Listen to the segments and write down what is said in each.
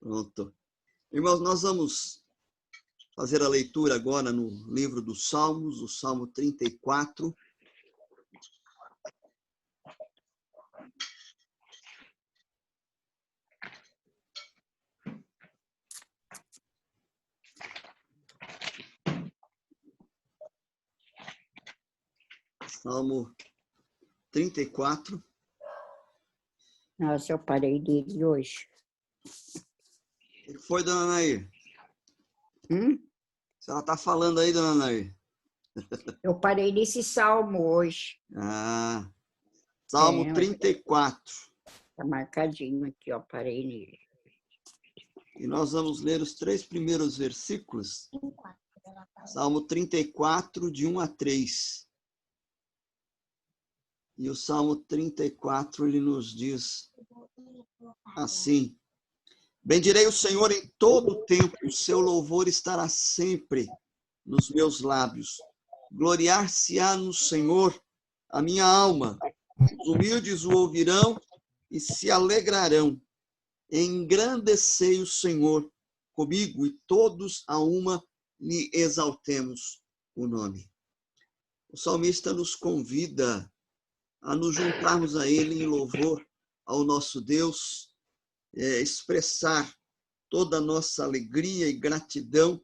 Pronto. Irmãos, nós vamos fazer a leitura agora no livro dos Salmos, o Salmo 34. Salmo 34. Nossa, eu parei dele hoje. O que foi, dona Nair? Se ela está falando aí, dona Nair? Eu parei nesse salmo hoje. Salmo 34. Está marcadinho aqui, ó, parei nele. E nós vamos ler os 3 primeiros versículos. Salmo 34, de 1 a 3. E o Salmo 34, ele nos diz assim: Bendirei o Senhor em todo o tempo, o seu louvor estará sempre nos meus lábios. Gloriar-se-á no Senhor a minha alma. Os humildes o ouvirão e se alegrarão. Engrandecei o Senhor comigo e todos a uma lhe exaltemos o nome. O salmista nos convida a nos juntarmos a ele em louvor ao nosso Deus, expressar toda a nossa alegria e gratidão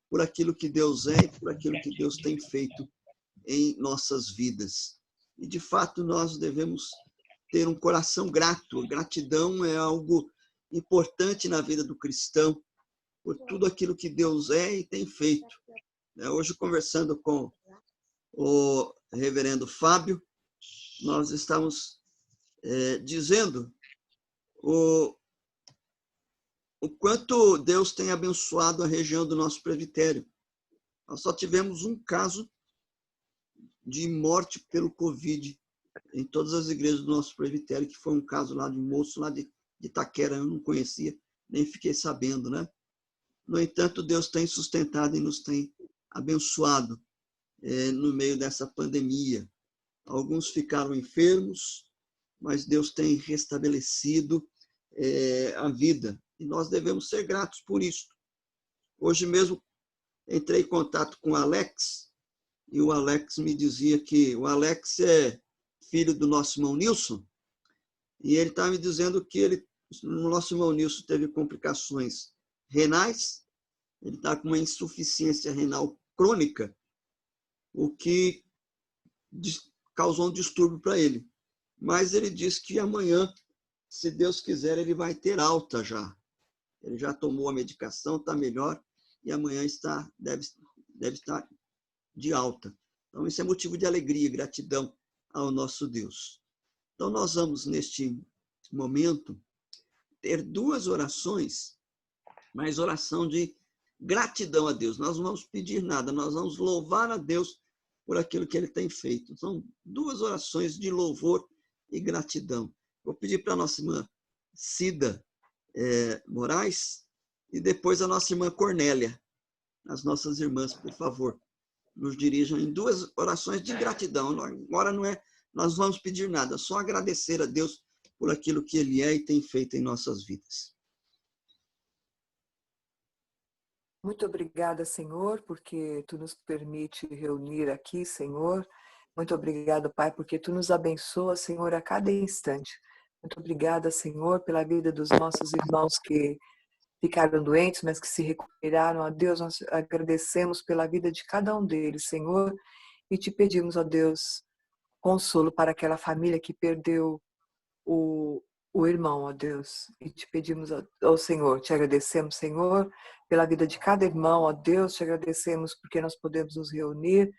por aquilo que Deus é e por aquilo que Deus tem feito em nossas vidas. E, de fato, nós devemos ter um coração grato. A gratidão é algo importante na vida do cristão, por tudo aquilo que Deus é e tem feito. Hoje, conversando com o reverendo Fábio, nós estamos dizendo o quanto Deus tem abençoado a região do nosso presbitério. Nós só tivemos um caso de morte pelo Covid em todas as igrejas do nosso presbitério, que foi um caso lá de um moço lá de Itaquera, eu não conhecia, nem fiquei sabendo, né? No entanto, Deus tem sustentado e nos tem abençoado no meio dessa pandemia. Alguns ficaram enfermos, mas Deus tem restabelecido a vida. E nós devemos ser gratos por isso. Hoje mesmo entrei em contato com o Alex, e o Alex me dizia que o Alex é filho do nosso irmão Nilson, e ele estava me dizendo que o nosso irmão Nilson teve complicações renais, ele está com uma insuficiência renal crônica, o que causou um distúrbio para ele. Mas ele disse que amanhã, se Deus quiser, ele vai ter alta já. Ele já tomou a medicação, está melhor, e amanhã deve estar de alta. Então, isso é motivo de alegria e gratidão ao nosso Deus. Então, nós vamos, neste momento, ter 2 orações, mas oração de gratidão a Deus. Nós não vamos pedir nada, nós vamos louvar a Deus por aquilo que Ele tem feito. São 2 orações de louvor e gratidão. Vou pedir para a nossa irmã Cida Moraes e depois a nossa irmã Cornélia. As nossas irmãs, por favor, nos dirijam em 2 orações de gratidão. Agora nós vamos pedir nada, só agradecer a Deus por aquilo que Ele é e tem feito em nossas vidas. Muito obrigada, Senhor, porque Tu nos permite reunir aqui, Senhor. Muito obrigada, Pai, porque Tu nos abençoa, Senhor, a cada instante. Muito obrigada, Senhor, pela vida dos nossos irmãos que ficaram doentes, mas que se recuperaram. A Deus, nós agradecemos pela vida de cada um deles, Senhor, e Te pedimos, ó Deus, consolo para aquela família que perdeu o irmão, ó Deus, e te pedimos, ó Senhor, te agradecemos, Senhor, pela vida de cada irmão, ó Deus, te agradecemos porque nós podemos nos reunir,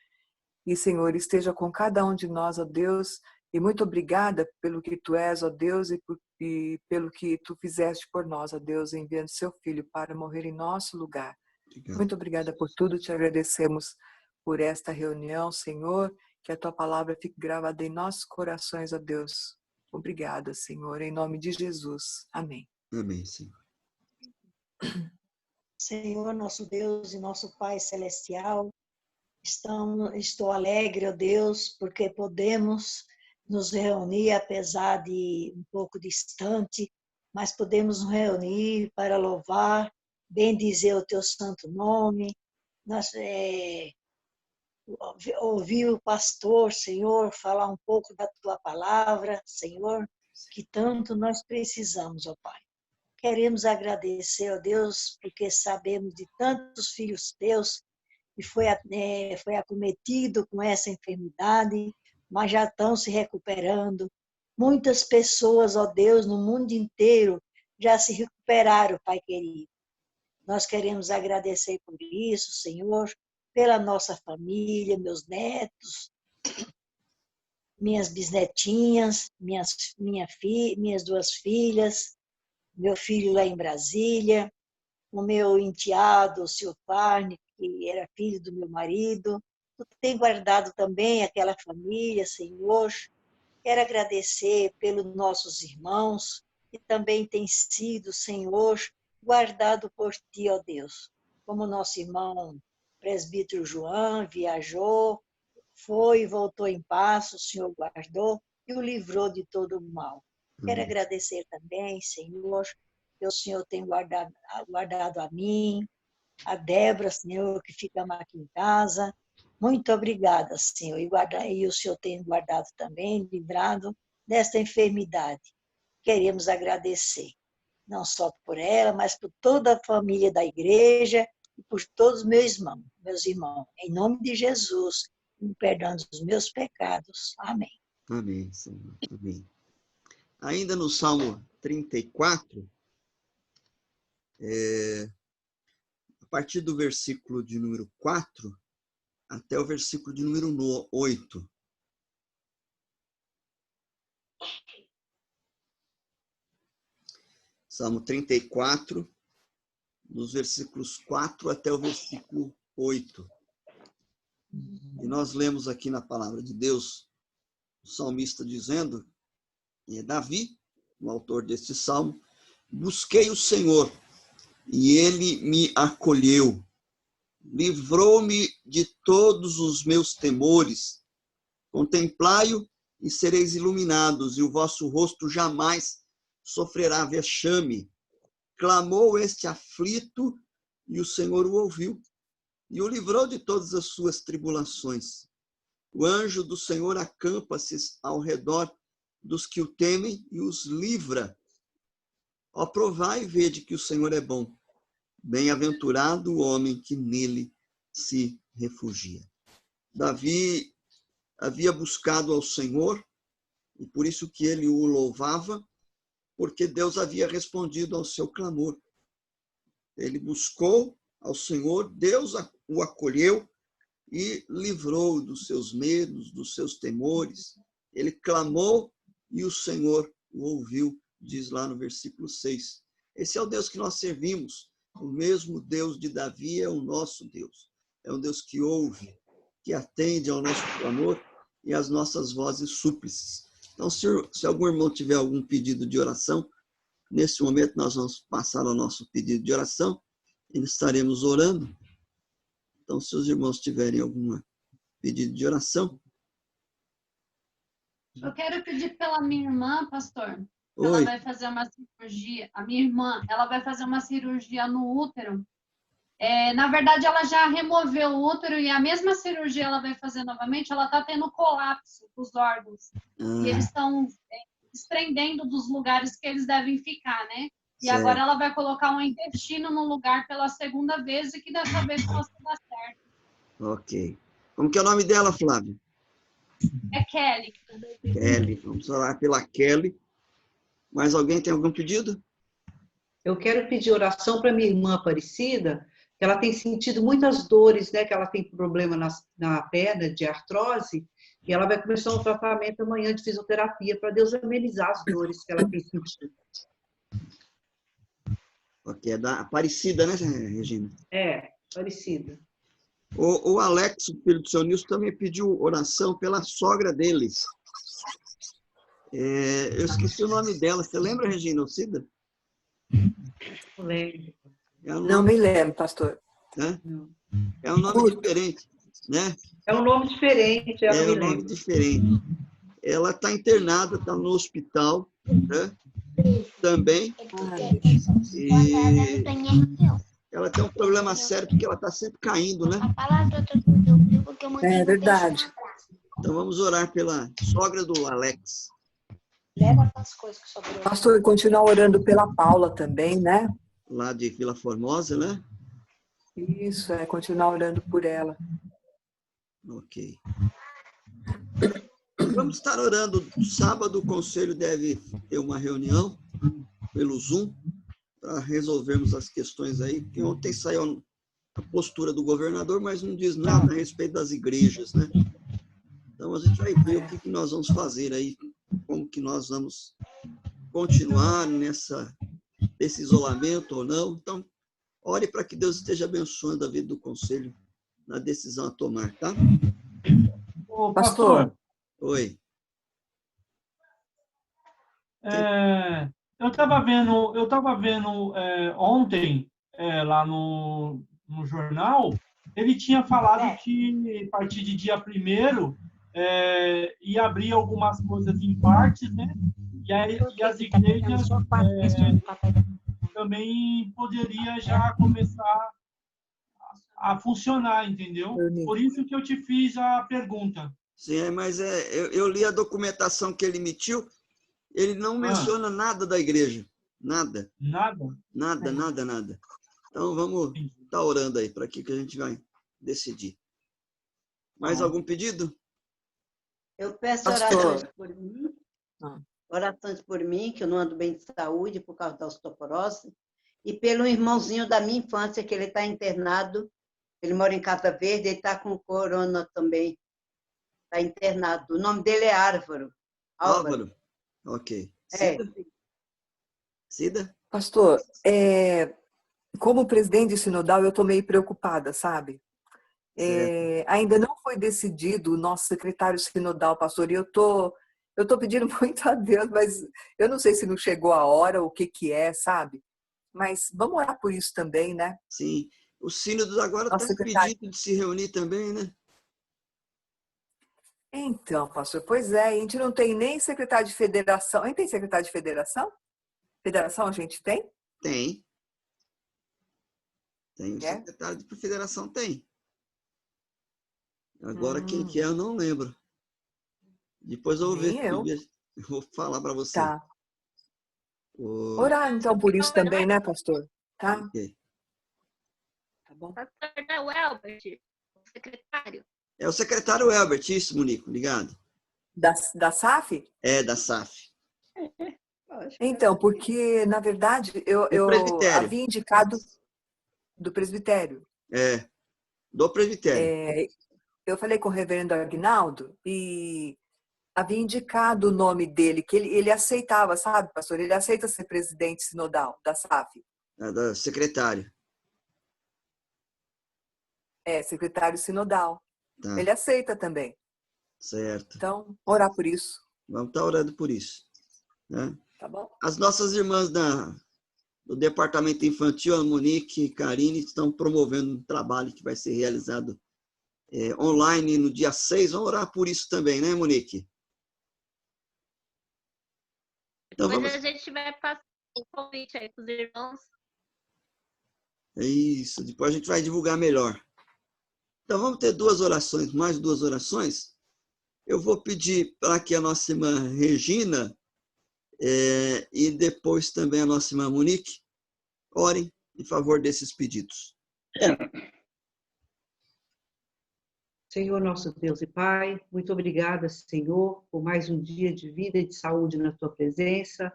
e Senhor, esteja com cada um de nós, ó Deus, e muito obrigada pelo que Tu és, ó Deus, e pelo que Tu fizeste por nós, ó Deus, enviando Seu Filho para morrer em nosso lugar. Obrigado. Muito obrigada por tudo, te agradecemos por esta reunião, Senhor, que a Tua palavra fique gravada em nossos corações, ó Deus. Obrigada, Senhor, em nome de Jesus. Amém. Amém, Senhor. Senhor, nosso Deus e nosso Pai Celestial, estou alegre, ó Deus, porque podemos nos reunir, apesar de um pouco distante, mas podemos nos reunir para louvar, bendizer o teu santo nome, nós, ouvir o pastor, Senhor, falar um pouco da tua palavra, Senhor, que tanto nós precisamos, ó Pai. Queremos agradecer, ó Deus, porque sabemos de tantos filhos teus que foi acometido com essa enfermidade, mas já estão se recuperando. Muitas pessoas, ó Deus, no mundo inteiro já se recuperaram, Pai querido. Nós queremos agradecer por isso, Senhor, pela nossa família, meus netos, minhas bisnetinhas, minhas 2 filhas, meu filho lá em Brasília, o meu enteado, o seu Parne, que era filho do meu marido. Tu tem guardado também aquela família, Senhor. Quero agradecer pelos nossos irmãos, que também têm sido, Senhor, guardado por Ti, ó Deus. Como nosso irmão presbítero João viajou, foi e voltou em paz, o Senhor guardou e o livrou de todo o mal. Quero agradecer também, Senhor, que o Senhor tem guardado a mim, a Débora, Senhor, que ficamos aqui em casa. Muito obrigada, Senhor. E o Senhor tem guardado também, livrado desta enfermidade. Queremos agradecer, não só por ela, mas por toda a família da igreja e por todos os meus irmãos. Em nome de Jesus, me perdoando os meus pecados. Amém. Amém, Senhor. Amém. Ainda no Salmo 34, a partir do versículo de número 4 até o versículo de número 8. Salmo 34, dos versículos 4 até o versículo 8. E nós lemos aqui na palavra de Deus, o salmista dizendo, Davi, o autor deste salmo, busquei o Senhor, e ele me acolheu, livrou-me de todos os meus temores. Contemplai-o e sereis iluminados, e o vosso rosto jamais sofrerá vexame. Clamou este aflito, e o Senhor o ouviu, e o livrou de todas as suas tribulações. O anjo do Senhor acampa-se ao redor dos que o temem e os livra. Ó, provai e vede que o Senhor é bom. Bem-aventurado o homem que nele se refugia. Davi havia buscado ao Senhor, e por isso que ele o louvava, porque Deus havia respondido ao seu clamor. Ele buscou ao Senhor, Deus o acolheu e livrou dos seus medos, dos seus temores. Ele clamou e o Senhor o ouviu, diz lá no versículo 6. Esse é o Deus que nós servimos. O mesmo Deus de Davi é o nosso Deus. É um Deus que ouve, que atende ao nosso clamor e às nossas vozes súplices. Então, se algum irmão tiver algum pedido de oração, nesse momento nós vamos passar ao nosso pedido de oração e estaremos orando. Então, se os irmãos tiverem algum pedido de oração. Eu quero pedir pela minha irmã, pastor. Oi. Ela vai fazer uma cirurgia. A minha irmã, ela vai fazer uma cirurgia no útero. Na verdade, ela já removeu o útero e a mesma cirurgia ela vai fazer novamente. Ela está tendo colapso dos órgãos. E eles estão desprendendo dos lugares que eles devem ficar, né? E certo. Agora ela vai colocar um intestino no lugar pela segunda vez e que dessa vez possa dar certo. Ok. Como que é o nome dela, Flávio? É Kelly. Kelly. Vamos orar pela Kelly. Mais alguém tem algum pedido? Eu quero pedir oração para minha irmã Aparecida, que ela tem sentido muitas dores, né? Que ela tem problema na perna de artrose, e ela vai começar um tratamento amanhã de fisioterapia para Deus amenizar as dores que ela tem sentido. Ok, é da Aparecida, né, Regina? Aparecida. O Alex, o filho do seu Nilson, também pediu oração pela sogra deles. Eu esqueci o nome dela. Você lembra, Regina Alcida? Não lembro. Não me lembro, pastor. Né? É um nome diferente, né? É um nome diferente. É um nome diferente. Ela está internada, está no hospital, né? também. E ela tem um problema sério porque ela está sempre caindo, né? É verdade. Então vamos orar pela sogra do Alex. Leva as coisas que sobrou. Pastor, continuar orando pela Paula também, né? Lá de Vila Formosa, né? Isso, continuar orando por ela. Ok. Vamos estar orando. Sábado o conselho deve ter uma reunião pelo Zoom para resolvermos as questões aí, porque ontem saiu a postura do governador, mas não diz nada a respeito das igrejas, né? Então a gente vai ver o que nós vamos fazer aí, como que nós vamos continuar nesse isolamento ou não. Então, ore para que Deus esteja abençoando a vida do conselho na decisão a tomar, tá? Ô, Pastor. pastor, Oi. eu estava vendo ontem, lá no jornal, ele tinha falado que a partir de dia 1º ia abrir algumas coisas em partes, né? E as igrejas também poderia já começar a funcionar, entendeu? Por isso que eu te fiz a pergunta. Sim, mas eu li a documentação que ele emitiu, ele não menciona nada da igreja. Nada. Nada? Nada. Então vamos estar orando aí para que a gente vai decidir. Mais algum pedido? Eu peço Pastor. orações por mim. Orações por mim, que eu não ando bem de saúde por causa da osteoporose. E pelo irmãozinho da minha infância, que ele está internado. Ele mora em Casa Verde, ele está com corona também. Está internado. O nome dele é Álvaro. Ok. Cida? Pastor, como presidente sinodal, eu estou meio preocupada, sabe? Ainda não foi decidido o nosso secretário sinodal, pastor, e eu tô pedindo muito a Deus, mas eu não sei se não chegou a hora, o que é, sabe? Mas vamos orar por isso também, né? Sim. O sínodo agora está impedido de se reunir também, né? Então, pastor, pois é, a gente não tem nem secretário de federação. A gente tem secretário de federação? Federação a gente tem? Tem. Tem, o secretário de federação tem. Agora quem que é, eu não lembro. Depois eu vou ver. Eu vou falar para você. Tá. Orar então por isso também, né, pastor? Tá? Ok. Tá bom. Pastor, não é o Elbert, o secretário? É o secretário Elbert, isso, Monico, ligado? Da SAF? É, da SAF. Então, porque, na verdade, eu havia indicado do presbitério. Do presbitério. Eu falei com o reverendo Aguinaldo e havia indicado o nome dele, que ele aceitava, sabe, pastor? Ele aceita ser presidente sinodal da SAF. Da secretário. Secretário sinodal. Tá. Ele aceita também. Certo. Então, orar por isso. Vamos estar orando por isso. Né? Tá bom? As nossas irmãs do Departamento Infantil, a Monique e Karine, estão promovendo um trabalho que vai ser realizado online no dia 6. Vamos orar por isso também, né, Monique? Então, Depois a gente vai passar um convite aí para os irmãos. Isso, depois a gente vai divulgar melhor. Então, vamos ter mais duas orações. Eu vou pedir para que a nossa irmã Regina e depois também a nossa irmã Monique orem em favor desses pedidos. Senhor, nosso Deus e Pai, muito obrigada, Senhor, por mais um dia de vida e de saúde na Tua presença.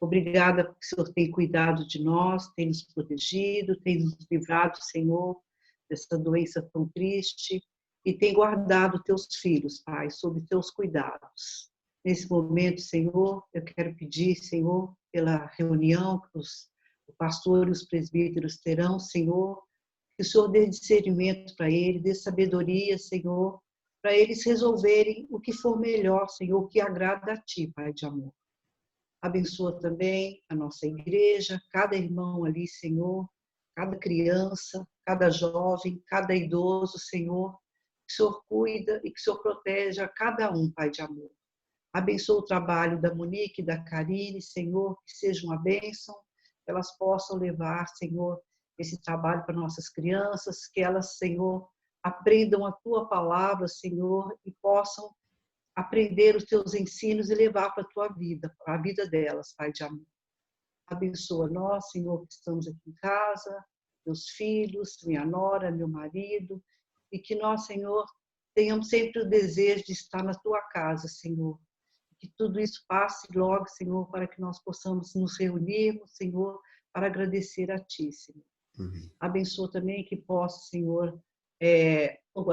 Obrigada porque o Senhor tem cuidado de nós, tem nos protegido, tem nos livrado, Senhor, dessa doença tão triste e tem guardado Teus filhos, Pai, sob Teus cuidados. Nesse momento, Senhor, eu quero pedir, Senhor, pela reunião que o pastor e os presbíteros terão, Senhor, que o Senhor dê discernimento para eles, dê sabedoria, Senhor, para eles resolverem o que for melhor, Senhor, o que agrada a Ti, Pai de amor. Abençoa também a nossa igreja, cada irmão ali, Senhor, cada criança, cada jovem, cada idoso, Senhor, que o Senhor cuida e que o Senhor proteja cada um, Pai de amor. Abençoa o trabalho da Monique e da Karine, Senhor, que seja uma bênção, que elas possam levar, Senhor, esse trabalho para nossas crianças, que elas, Senhor, aprendam a tua palavra, Senhor, e possam aprender os teus ensinos e levar para a tua vida, para a vida delas, Pai de amor. Abençoa nós, Senhor, que estamos aqui em casa, meus filhos, minha nora, meu marido, e que nós, Senhor, tenhamos sempre o desejo de estar na tua casa, Senhor. Que tudo isso passe logo, Senhor, para que nós possamos nos reunirmos, Senhor, para agradecer a ti, Senhor. Abençoa também que possa, Senhor,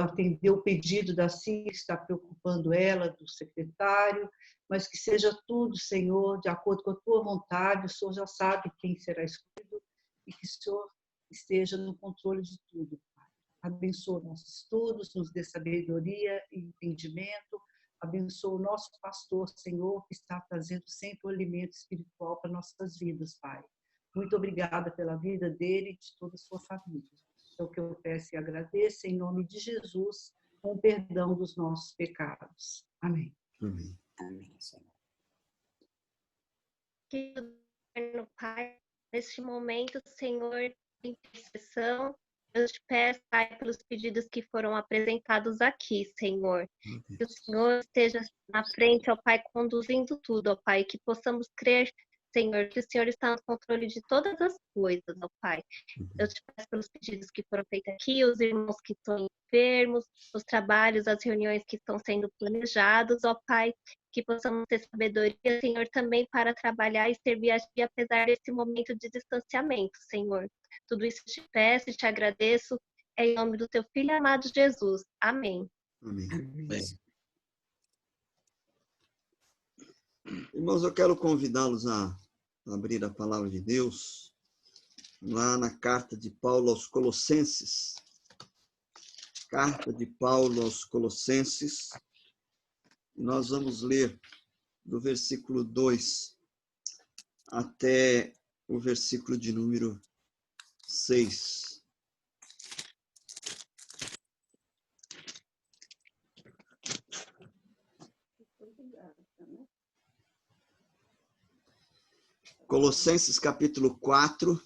atender o pedido da Cira, está preocupando ela, do secretário, mas que seja tudo, Senhor, de acordo com a tua vontade. O Senhor já sabe quem será escolhido e que o Senhor esteja no controle de tudo, Pai. Abençoa nossos estudos, nos dê sabedoria e entendimento. Abençoa o nosso pastor, Senhor, que está trazendo sempre o alimento espiritual para nossas vidas, Pai. Muito obrigada pela vida dele e de toda a sua família. É o que eu peço e agradeço em nome de Jesus, com o perdão dos nossos pecados. Amém. Amém. Amém, Senhor. Querido Pai, neste momento, Senhor, de intercessão, eu te peço, Pai, pelos pedidos que foram apresentados aqui, Senhor. Que o Senhor esteja na frente, ó Pai, conduzindo tudo, ó Pai, que possamos crer, Senhor, que o Senhor está no controle de todas as coisas, ó Pai. Eu te peço pelos pedidos que foram feitos aqui, os irmãos que estão enfermos, os trabalhos, as reuniões que estão sendo planejados, ó Pai, que possamos ter sabedoria, Senhor, também para trabalhar e servir a Ti, apesar desse momento de distanciamento, Senhor. Tudo isso eu te peço e te agradeço, em nome do Teu Filho amado Jesus. Amém. Amém. Amém. Irmãos, eu quero convidá-los a abrir a palavra de Deus lá na carta de Paulo aos Colossenses. Carta de Paulo aos Colossenses. Nós vamos ler do versículo 2 até o versículo de número 6. Colossenses capítulo 4,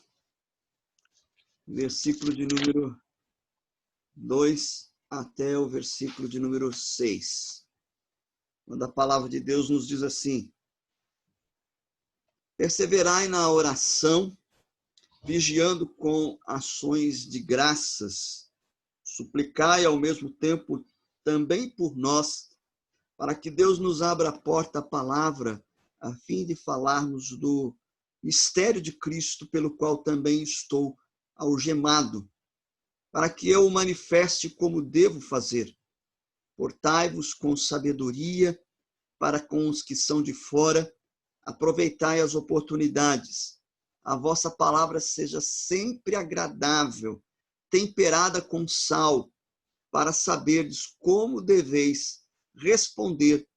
versículo de número 2 até o versículo de número 6. Quando a palavra de Deus nos diz assim: perseverai na oração, vigiando com ações de graças, suplicai ao mesmo tempo também por nós, para que Deus nos abra a porta à palavra, a fim de falarmos do mistério de Cristo, pelo qual também estou algemado, para que eu o manifeste como devo fazer. Portai-vos com sabedoria para com os que são de fora, aproveitai as oportunidades. A vossa palavra seja sempre agradável, temperada com sal, para saberdes como deveis responder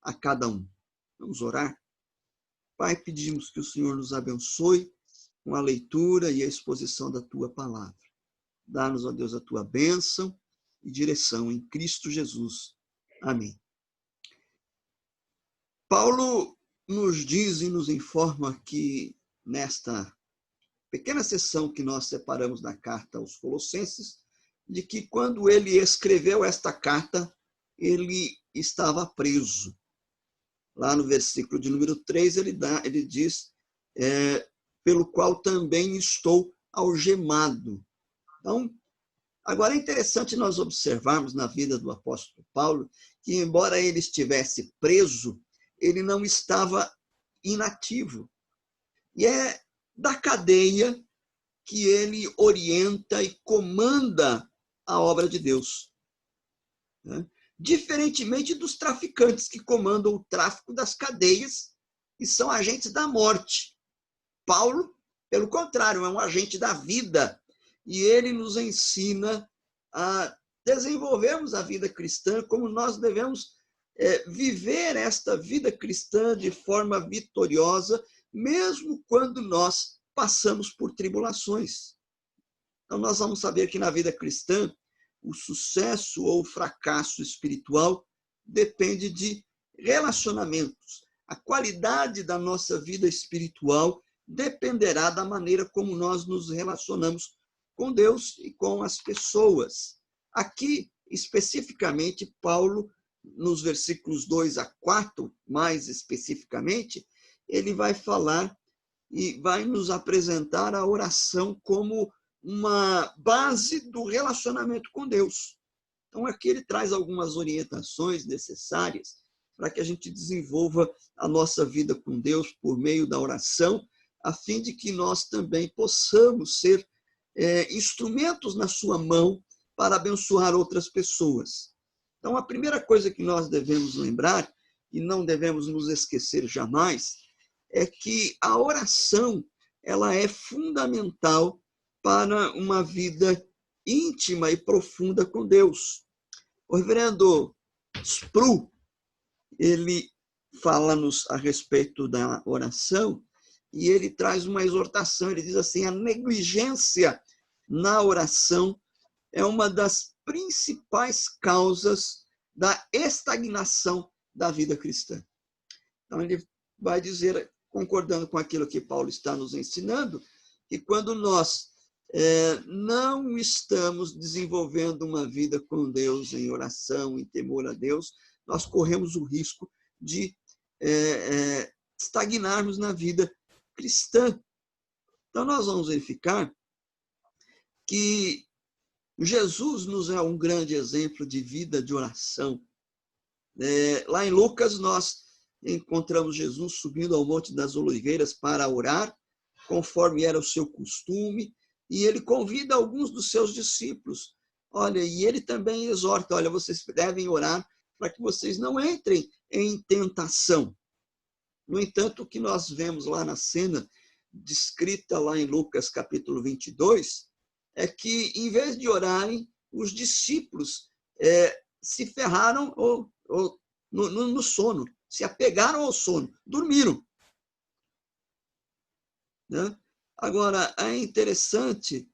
a cada um. Vamos orar? Pai, pedimos que o Senhor nos abençoe com a leitura e a exposição da Tua palavra. Dá-nos, ó Deus, a Tua bênção e direção em Cristo Jesus. Amém. Paulo nos diz e nos informa que nesta pequena sessão que nós separamos da carta aos Colossenses, de que quando ele escreveu esta carta, ele estava preso. Lá no versículo de número 3, ele diz, pelo qual também estou algemado. Então, agora é interessante nós observarmos na vida do apóstolo Paulo que, embora ele estivesse preso, ele não estava inativo. E é da cadeia que ele orienta e comanda a obra de Deus, né? Diferentemente dos traficantes que comandam o tráfico das cadeias e são agentes da morte. Paulo, pelo contrário, é um agente da vida e ele nos ensina a desenvolvermos a vida cristã, como nós devemos viver esta vida cristã de forma vitoriosa, mesmo quando nós passamos por tribulações. Então, nós vamos saber que na vida cristã, o sucesso ou o fracasso espiritual depende de relacionamentos. A qualidade da nossa vida espiritual dependerá da maneira como nós nos relacionamos com Deus e com as pessoas. Aqui, especificamente, Paulo, nos versículos 2 a 4, mais especificamente, ele vai falar e vai nos apresentar a oração como uma base do relacionamento com Deus. Então, aqui ele traz algumas orientações necessárias para que a gente desenvolva a nossa vida com Deus por meio da oração, a fim de que nós também possamos ser instrumentos na sua mão para abençoar outras pessoas. Então, a primeira coisa que nós devemos lembrar, e não devemos nos esquecer jamais, é que a oração ela é fundamental para uma vida íntima e profunda com Deus. O reverendo Sproul, ele fala-nos a respeito da oração e ele traz uma exortação. Ele diz assim: a negligência na oração é uma das principais causas da estagnação da vida cristã. Então, ele vai dizer, concordando com aquilo que Paulo está nos ensinando, que quando nós não estamos desenvolvendo uma vida com Deus em oração, em temor a Deus, nós corremos o risco de estagnarmos na vida cristã. Então, nós vamos verificar que Jesus nos é um grande exemplo de vida de oração. Lá em Lucas, nós encontramos Jesus subindo ao Monte das Oliveiras para orar, conforme era o seu costume, e ele convida alguns dos seus discípulos. Olha, e ele também exorta, olha, vocês devem orar para que vocês não entrem em tentação. No entanto, o que nós vemos lá na cena descrita lá em Lucas capítulo 22, é que, em vez de orarem, os discípulos se ferraram no sono, se apegaram ao sono, dormiram. Né? Agora, é interessante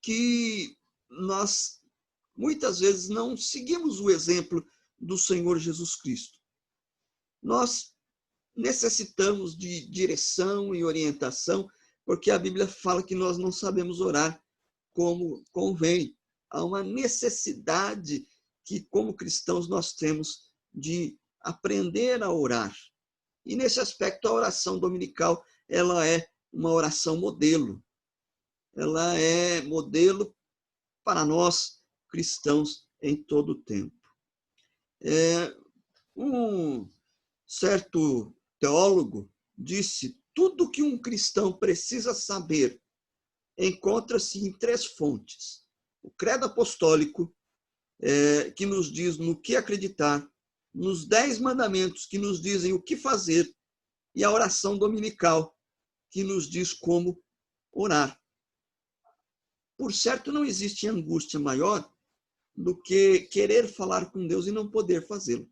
que nós, muitas vezes, não seguimos o exemplo do Senhor Jesus Cristo. Nós necessitamos de direção e orientação, porque a Bíblia fala que nós não sabemos orar como convém. Há uma necessidade que, como cristãos, nós temos de aprender a orar. E, nesse aspecto, a oração dominical ela é uma oração modelo. Ela é modelo para nós, cristãos, em todo o tempo. Um certo teólogo disse: tudo que um cristão precisa saber encontra-se em 3 fontes. O credo apostólico, que nos diz no que acreditar, nos 10 mandamentos, que nos dizem o que fazer, e a oração dominical, que nos diz como orar. Por certo, não existe angústia maior do que querer falar com Deus e não poder fazê-lo.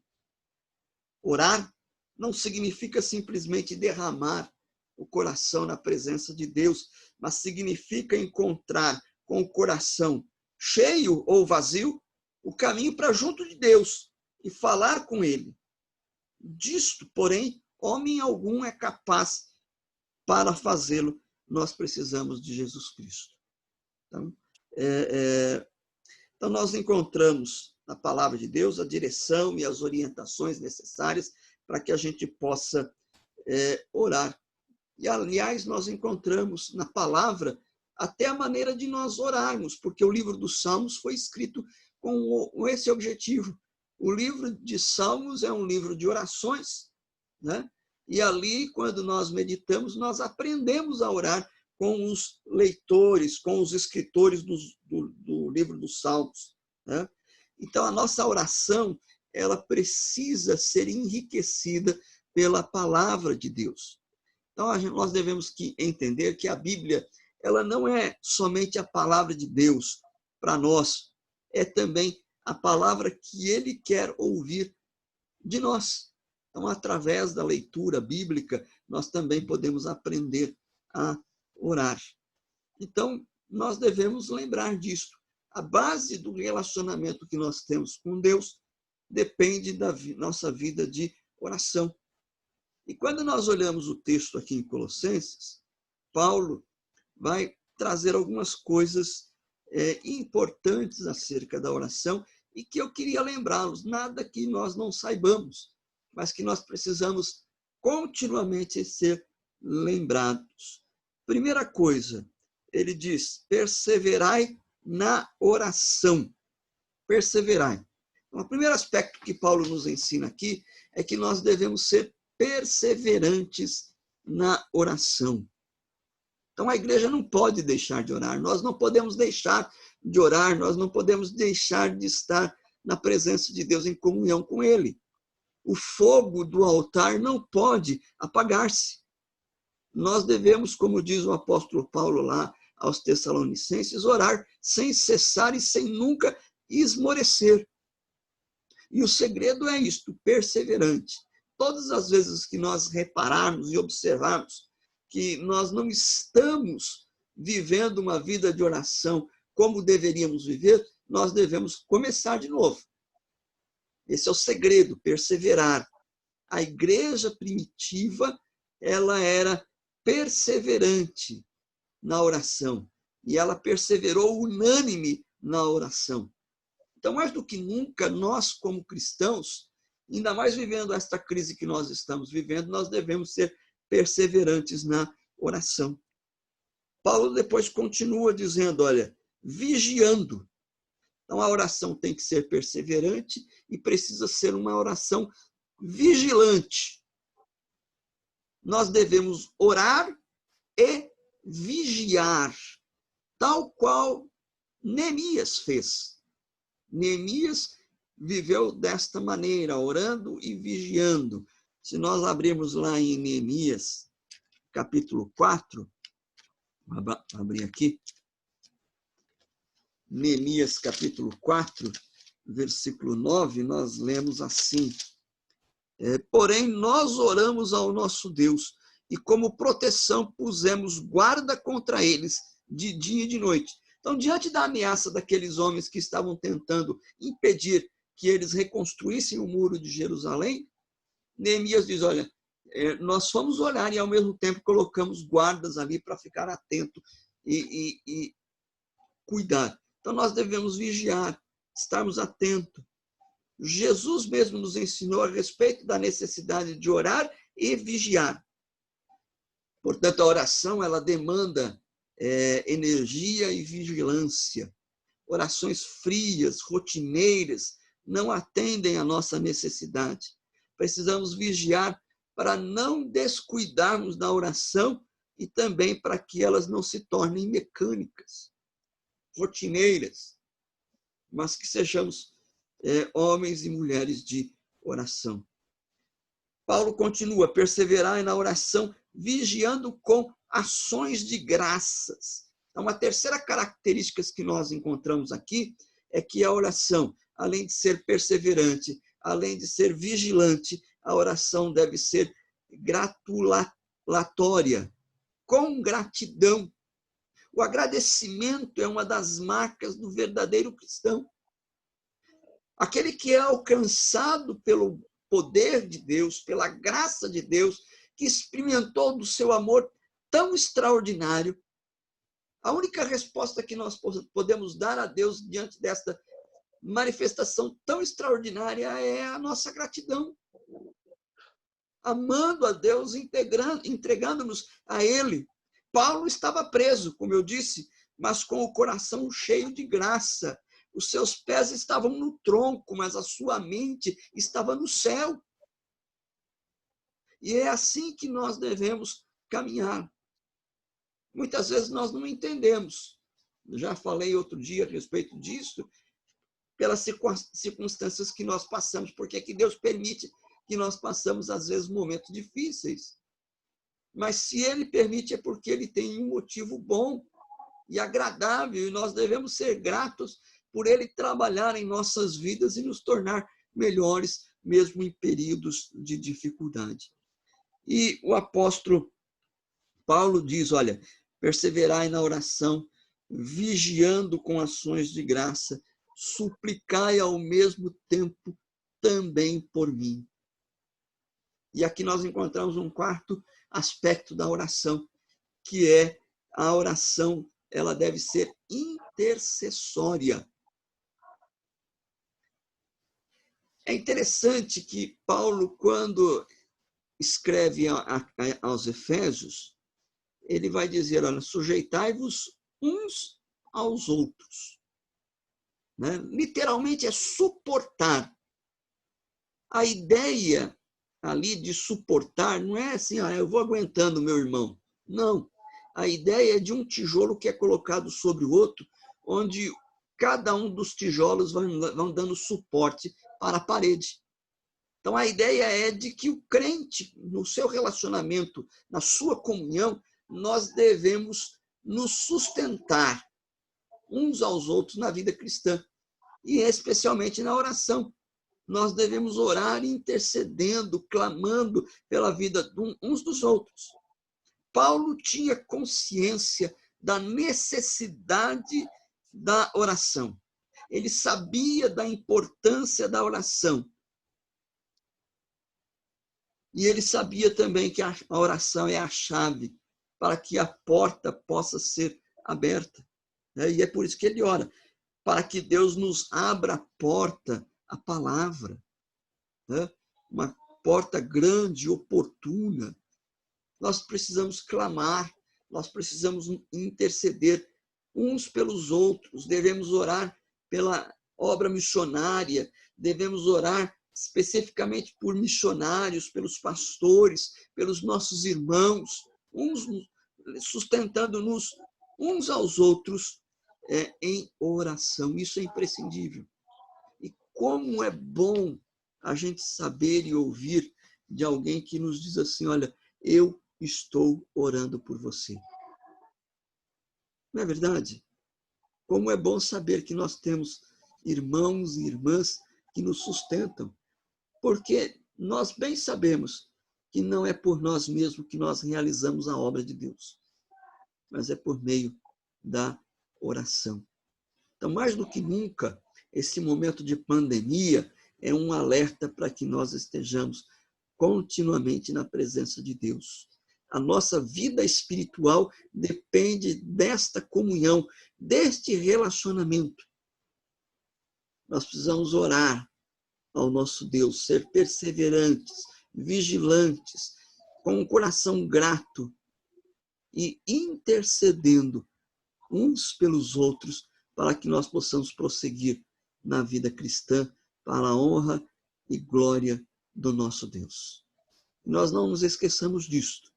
Orar não significa simplesmente derramar o coração na presença de Deus, mas significa encontrar com o coração cheio ou vazio o caminho para junto de Deus e falar com Ele. Disto, porém, homem algum é capaz. Para fazê-lo, nós precisamos de Jesus Cristo. Então, nós encontramos na palavra de Deus a direção e as orientações necessárias para que a gente possa orar. E, aliás, nós encontramos na palavra até a maneira de nós orarmos, porque o livro dos Salmos foi escrito com esse objetivo. O livro de Salmos é um livro de orações, né? E ali, quando nós meditamos, nós aprendemos a orar com os leitores, com os escritores do livro dos Salmos, né? Então, a nossa oração ela precisa ser enriquecida pela palavra de Deus. Então, nós devemos entender que a Bíblia ela não é somente a palavra de Deus para nós, é também a palavra que Ele quer ouvir de nós. Então, através da leitura bíblica, nós também podemos aprender a orar. Então, nós devemos lembrar disso. A base do relacionamento que nós temos com Deus depende da nossa vida de oração. E quando nós olhamos o texto aqui em Colossenses, Paulo vai trazer algumas coisas importantes acerca da oração e que eu queria lembrá-los. Nada que nós não saibamos, mas que nós precisamos continuamente ser lembrados. Primeira coisa, ele diz, perseverai na oração. Perseverai. Então, o primeiro aspecto que Paulo nos ensina aqui é que nós devemos ser perseverantes na oração. Então, a igreja não pode deixar de orar, nós não podemos deixar de orar, nós não podemos deixar de estar na presença de Deus, em comunhão com Ele. O fogo do altar não pode apagar-se. Nós devemos, como diz o apóstolo Paulo lá aos Tessalonicenses, orar sem cessar e sem nunca esmorecer. E o segredo é isto, perseverante. Todas as vezes que nós repararmos e observarmos que nós não estamos vivendo uma vida de oração como deveríamos viver, nós devemos começar de novo. Esse é o segredo, perseverar. A igreja primitiva, ela era perseverante na oração e ela perseverou unânime na oração. Então, mais do que nunca, nós como cristãos, ainda mais vivendo esta crise que nós estamos vivendo, nós devemos ser perseverantes na oração. Paulo depois continua dizendo, olha, vigiando. Então, a oração tem que ser perseverante e precisa ser uma oração vigilante. Nós devemos orar e vigiar, tal qual Neemias fez. Neemias viveu desta maneira, orando e vigiando. Se nós abrirmos lá em Neemias, capítulo 4, vou abrir aqui, Neemias, capítulo 4, versículo 9, nós lemos assim, porém, nós oramos ao nosso Deus e como proteção pusemos guarda contra eles de dia e de noite. Então, diante da ameaça daqueles homens que estavam tentando impedir que eles reconstruíssem o muro de Jerusalém, Neemias diz, olha, nós fomos orar e ao mesmo tempo colocamos guardas ali para ficar atento e cuidar. Então, nós devemos vigiar, estarmos atentos. Jesus mesmo nos ensinou a respeito da necessidade de orar e vigiar. Portanto, a oração, ela demanda energia e vigilância. Orações frias, rotineiras, não atendem à nossa necessidade. Precisamos vigiar para não descuidarmos da oração e também para que elas não se tornem mecânicas, rotineiras, mas que sejamos homens e mulheres de oração. Paulo continua, perseverai na oração, vigiando com ações de graças. Então, uma terceira característica que nós encontramos aqui é que a oração, além de ser perseverante, além de ser vigilante, a oração deve ser gratulatória, com gratidão. O agradecimento é uma das marcas do verdadeiro cristão. Aquele que é alcançado pelo poder de Deus, pela graça de Deus, que experimentou do seu amor tão extraordinário, a única resposta que nós podemos dar a Deus diante desta manifestação tão extraordinária é a nossa gratidão. Amando a Deus, entregando-nos a Ele. Paulo estava preso, como eu disse, mas com o coração cheio de graça. Os seus pés estavam no tronco, mas a sua mente estava no céu. E é assim que nós devemos caminhar. Muitas vezes nós não entendemos. Eu já falei outro dia a respeito disso, pelas circunstâncias que nós passamos, porque que Deus permite que nós passamos, às vezes, momentos difíceis. Mas se Ele permite, é porque Ele tem um motivo bom e agradável, e nós devemos ser gratos por Ele trabalhar em nossas vidas e nos tornar melhores, mesmo em períodos de dificuldade. E o apóstolo Paulo diz, olha, perseverai na oração, vigiando com ações de graça, suplicai ao mesmo tempo também por mim. E aqui nós encontramos um quarto aspecto da oração, que é a oração, ela deve ser intercessória. É interessante que Paulo, quando escreve aos Efésios, ele vai dizer, olha, sujeitai-vos uns aos outros. Né? Literalmente é suportar. A ideia ali de suportar não é assim, eu vou aguentando meu irmão. Não. A ideia é de um tijolo que é colocado sobre o outro, onde cada um dos tijolos vão dando suporte para a parede. Então, a ideia é de que o crente, no seu relacionamento, na sua comunhão, nós devemos nos sustentar uns aos outros na vida cristã, e especialmente na oração. Nós devemos orar intercedendo, clamando pela vida uns dos outros. Paulo tinha consciência da necessidade da oração. Ele sabia da importância da oração. E ele sabia também que a oração é a chave para que a porta possa ser aberta. E é por isso que ele ora, para que Deus nos abra a porta, a palavra. Uma porta grande, oportuna. Nós precisamos clamar, nós precisamos interceder uns pelos outros, devemos orar pela obra missionária, devemos orar especificamente por missionários, pelos pastores, pelos nossos irmãos, uns sustentando-nos uns aos outros em oração. Isso é imprescindível. E como é bom a gente saber e ouvir de alguém que nos diz assim, olha, eu estou orando por você. Não é verdade? Como é bom saber que nós temos irmãos e irmãs que nos sustentam, porque nós bem sabemos que não é por nós mesmos que nós realizamos a obra de Deus, mas é por meio da oração. Então, mais do que nunca, esse momento de pandemia é um alerta para que nós estejamos continuamente na presença de Deus. A nossa vida espiritual depende desta comunhão, deste relacionamento. Nós precisamos orar ao nosso Deus, ser perseverantes, vigilantes, com um coração grato e intercedendo uns pelos outros para que nós possamos prosseguir na vida cristã para a honra e glória do nosso Deus. Nós não nos esqueçamos disto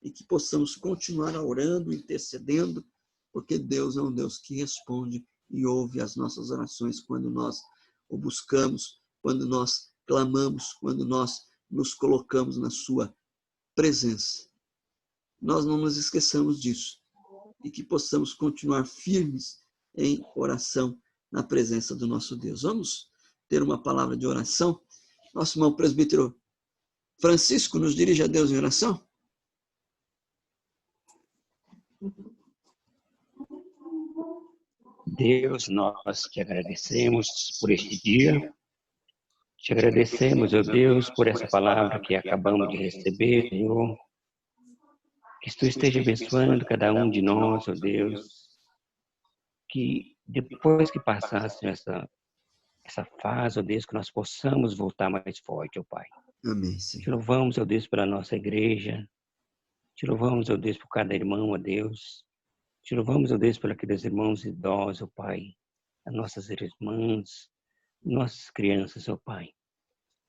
e que possamos continuar orando, intercedendo, porque Deus é um Deus que responde e ouve as nossas orações quando nós o buscamos, quando nós clamamos, quando nós nos colocamos na sua presença. Nós não nos esqueçamos disso e que possamos continuar firmes em oração na presença do nosso Deus. Vamos ter uma palavra de oração? Nosso irmão presbítero Francisco nos dirige a Deus em oração. Deus, nós te agradecemos por este dia. Te agradecemos, ó Deus, por essa palavra que acabamos de receber, Senhor. Que Tu esteja abençoando cada um de nós, ó Deus. Que depois que passasse essa fase, ó Deus, que nós possamos voltar mais forte, ó Pai. Amém, Senhor. Te louvamos, ó Deus, pela nossa igreja. Te louvamos, ó Deus, por cada irmão, ó Deus. Te louvamos, ó Deus, por aqueles irmãos idosos, ó Pai. As nossas irmãs, nossas crianças, ó Pai.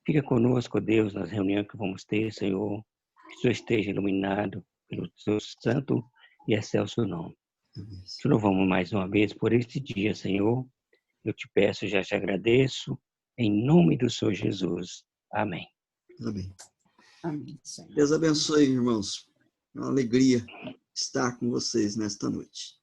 Fica conosco, ó Deus, nas reuniões que vamos ter, Senhor. Que o Senhor esteja iluminado pelo Seu santo e excelso nome. Amém. Te louvamos mais uma vez por este dia, Senhor. Eu te peço, já te agradeço, em nome do Senhor Jesus. Amém. Amém. Amém, Senhor. Deus abençoe, irmãos. É uma alegria estar com vocês nesta noite.